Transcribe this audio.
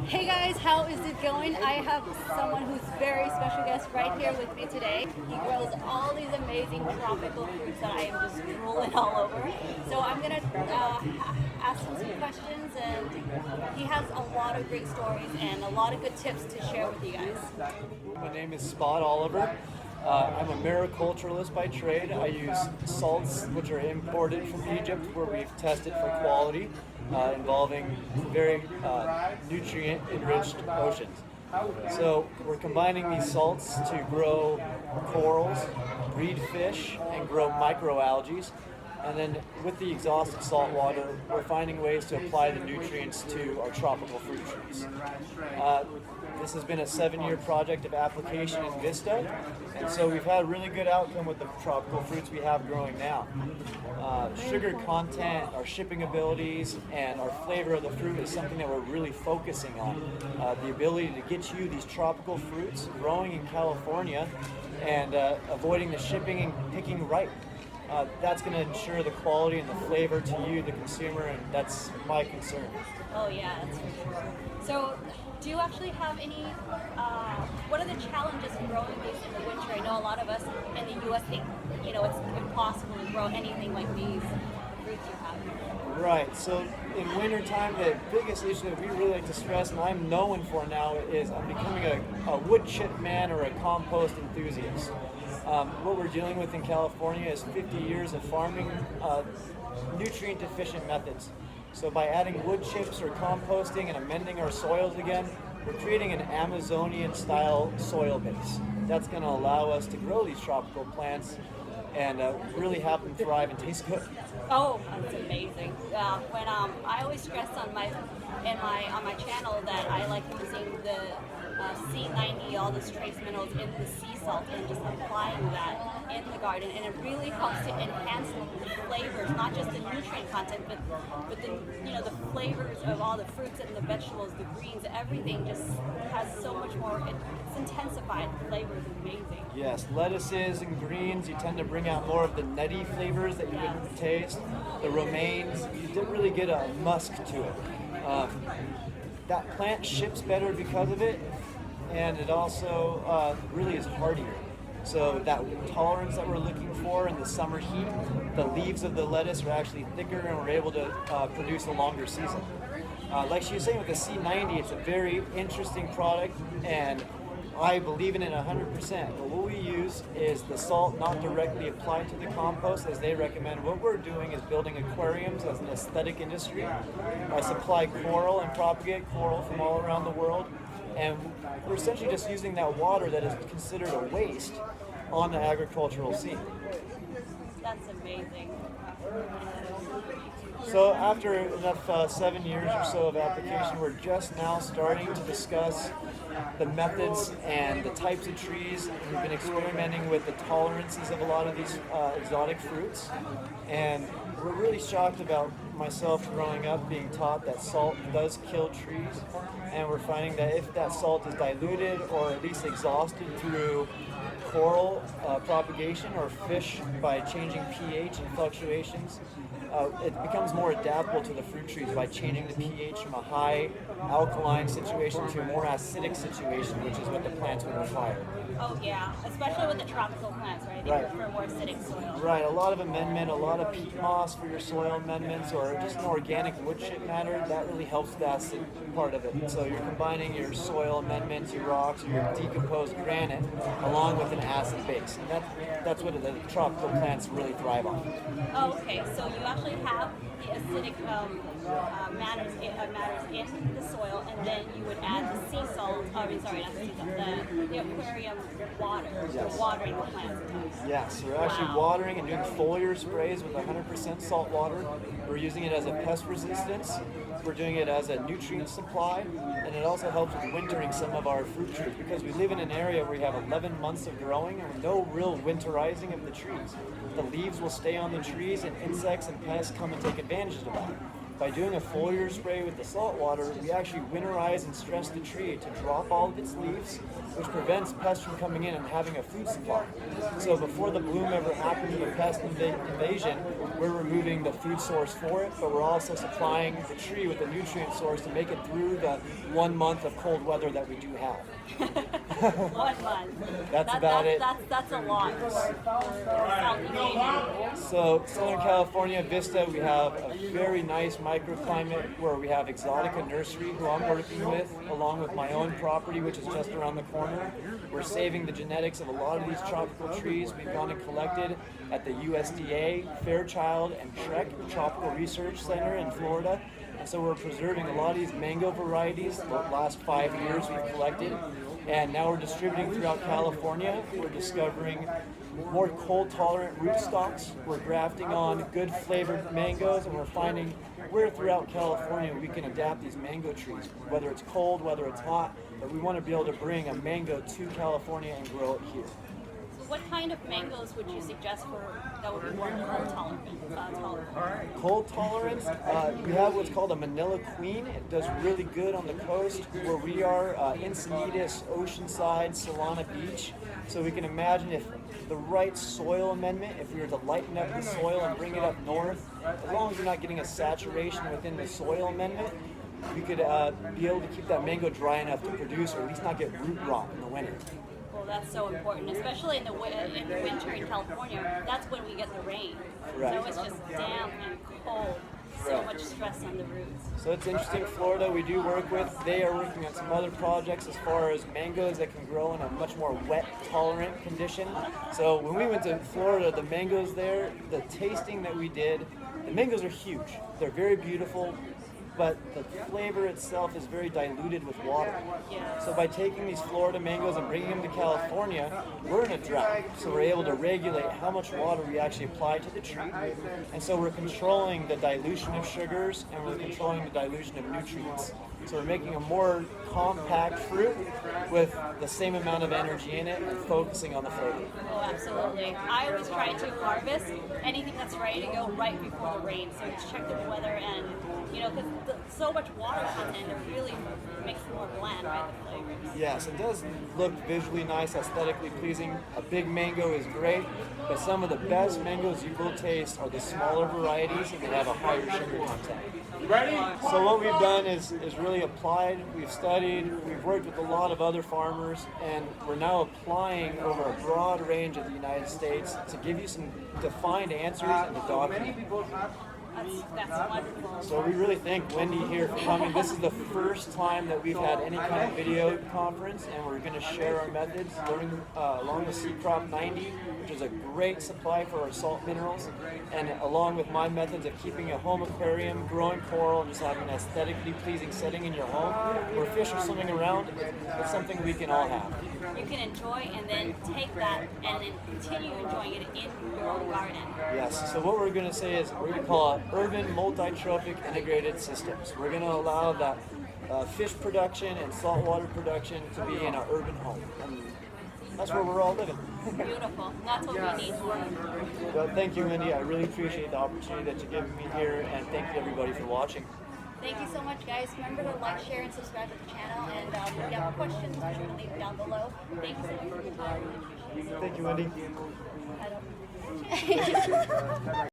Hey guys, how is it going? I have someone who's very special guest right here with me today. He grows all these amazing tropical fruits that I am just drooling all over. So I'm gonna ask him some questions, and he has a lot of great stories and a lot of good tips to share with you guys. My name is Spot Oliver. I'm a mariculturalist by trade. I use salts which are imported from Egypt, where we've tested for quality, involving very nutrient-enriched oceans. So we're combining these salts to grow corals, breed fish, and grow microalgae. And then with the exhausted salt water, we're finding ways to apply the nutrients to our tropical fruit trees. This has been a 7-year project of application in Vista, and so we've had a really good outcome with the tropical fruits we have growing now. Sugar content, our shipping abilities, and our flavor of the fruit is something that we're really focusing on. The ability to get you these tropical fruits growing in California and avoiding the shipping and picking ripe. That's going to ensure the quality and the flavor to you, the consumer, and that's my concern. Oh yeah, that's for sure. So, do you actually have any? What are the challenges in growing these in the winter? I know a lot of us in the U.S. think it's impossible to grow anything like these fruits you have. Right. So in wintertime, the biggest issue that we really like to stress, and I'm known for now, is I'm becoming a wood chip man or a compost enthusiast. What we're dealing with in California is 50 years of farming nutrient deficient methods. So by adding wood chips or composting and amending our soils again, we're creating an Amazonian style soil base. That's going to allow us to grow these tropical plants and really have them thrive and taste good. Oh, that's amazing. When I always stress on my channel that I like using the C90, all those trace minerals in the sea salt, and just applying that in the garden, and it really helps to enhance the flavors, not just the nutrient content, but the flavors of all the fruits and the vegetables, the greens, everything just has so much more. It's intensified. The flavor is amazing. Yes, lettuces and greens, you tend to bring out more of the nutty flavors that you can taste. The romaines, you didn't really get a musk to it. That plant ships better because of it, and it also really is hardier. So that tolerance that we're looking for in the summer heat, the leaves of the lettuce are actually thicker, and we're able to produce a longer season. Like she was saying with the C90, it's a very interesting product, and I believe in it 100%. But what we use is the salt not directly applied to the compost as they recommend. What we're doing is building aquariums as an aesthetic industry. I supply coral and propagate coral from all around the world. And we're essentially just using that water that is considered a waste on the agricultural scene. That's amazing. So after enough 7 years or so of application, we're just now starting to discuss the methods and the types of trees. We've been experimenting with the tolerances of a lot of these exotic fruits, and we're really shocked about myself growing up being taught that salt does kill trees, and we're finding that if that salt is diluted or at least exhausted through coral propagation or fish by changing pH and fluctuations, it becomes more adaptable to the fruit trees by changing the pH from a high alkaline situation to a more acidic situation, which is what the plants would require. Oh yeah, especially with the tropical plants, right? They prefer more acidic soil. Right, a lot of amendment, a lot of peat moss for your soil amendments, or just an organic wood chip matter, that really helps the acid part of it. So you're combining your soil amendments, your rocks, your decomposed granite, along with an acid base. And that's what the tropical plants really thrive on. Oh, okay, so you actually have the acidic matters in the soil, and then you would add the sea salt, not the sea salt, the aquarium water, Yes. watering the plants. Yes, we're actually watering and doing foliar sprays with 100% salt water. We're using it as a pest resistance. We're doing it as a nutrient supply, and it also helps with wintering some of our fruit trees, because we live in an area where we have 11 months of growing and no real winterizing of the trees. The leaves will stay on the trees, and insects and pests come and take advantage of that. by doing a foliar spray with the salt water, we actually winterize and stress the tree to drop all of its leaves, which prevents pests from coming in and having a food supply. So before the bloom ever happens of a pest invasion, we're removing the food source for it, but we're also supplying the tree with a nutrient source to make it through the 1 month of cold weather that we do have. 1 month. That's about it. That's a lot for South Canadian. So Southern California, Vista, we have a very nice microclimate where we have Exotica Nursery, who I'm working with, along with my own property, which is just around the corner. We're saving the genetics of a lot of these tropical trees. We've gone and collected at the USDA, Fairchild, and Trek Tropical Research Center in Florida. And so we're preserving a lot of these mango varieties. The last 5 years we've collected. And now we're distributing throughout California. We're discovering more cold tolerant rootstocks. We're grafting on good flavored mangoes, and we're finding where throughout California we can adapt these mango trees, whether it's cold, whether it's hot, but we want to be able to bring a mango to California and grow it here. So what kind of mangoes would you suggest for that would be more cold tolerant? Cold tolerance, we have what's called a Manila Queen. It does really good on the coast where we are, Encinitas, Oceanside, Solana Beach. So we can imagine if the right soil amendment, if we were to lighten up the soil and bring it up north, as long as we're not getting a saturation within the soil amendment, we could be able to keep that mango dry enough to produce, or at least not get root rot in the winter. Well, that's so important, especially in the winter in California. That's when we get the rain. Correct. So it's just damp and cold. So Correct. much stress on the roots. So it's interesting, Florida we do work with, they are working on some other projects as far as mangoes that can grow in a much more wet tolerant condition. So when we went to Florida, the mangoes there, the tasting that we did, the mangoes are huge. They're very beautiful, but the flavor itself is very diluted with water. Yes. So by taking these Florida mangoes and bringing them to California, we're in a drought. So we're able to regulate how much water we actually apply to the tree. And so we're controlling the dilution of sugars and we're controlling the dilution of nutrients. So we're making a more compact fruit with the same amount of energy in it and focusing on the flavor. Oh, absolutely. I always try to harvest anything that's ready to go right before the rain. So just check the weather and, because so much water content, it really makes it more bland, right, the flavors. Yes, it does look visually nice, aesthetically pleasing. A big mango is great, but some of the best mangoes you will taste are the smaller varieties and they have a higher sugar content. Ready? So what we've done is really applied, we've studied, we've worked with a lot of other farmers, and we're now applying over a broad range of the United States to give you some defined answers and to document. That's wonderful. So we really thank Wendy here for coming. This is the first time that we've had any kind of video conference, and we're going to share our methods learning along with Sea Crop 90, which is a great supply for our salt minerals, and along with my methods of keeping a home aquarium, growing coral, and just having an aesthetically pleasing setting in your home where fish are swimming around. It's something we can all have. You can enjoy and then take that and then continue enjoying it in your own garden. Yes, so what we're going to say is we're going to call it urban multi-trophic integrated systems. We're going to allow that fish production and saltwater production to be in our urban home. And that's where we're all living. Beautiful. That's what we need. Well, thank you, Wendy. I really appreciate the opportunity that you're giving me here, and thank you everybody for watching. Thank you so much, guys. Remember to like, share, and subscribe to the channel. And if you have questions, be sure to leave them down below. Thank you so much for your time. Thank you, Wendy. I don't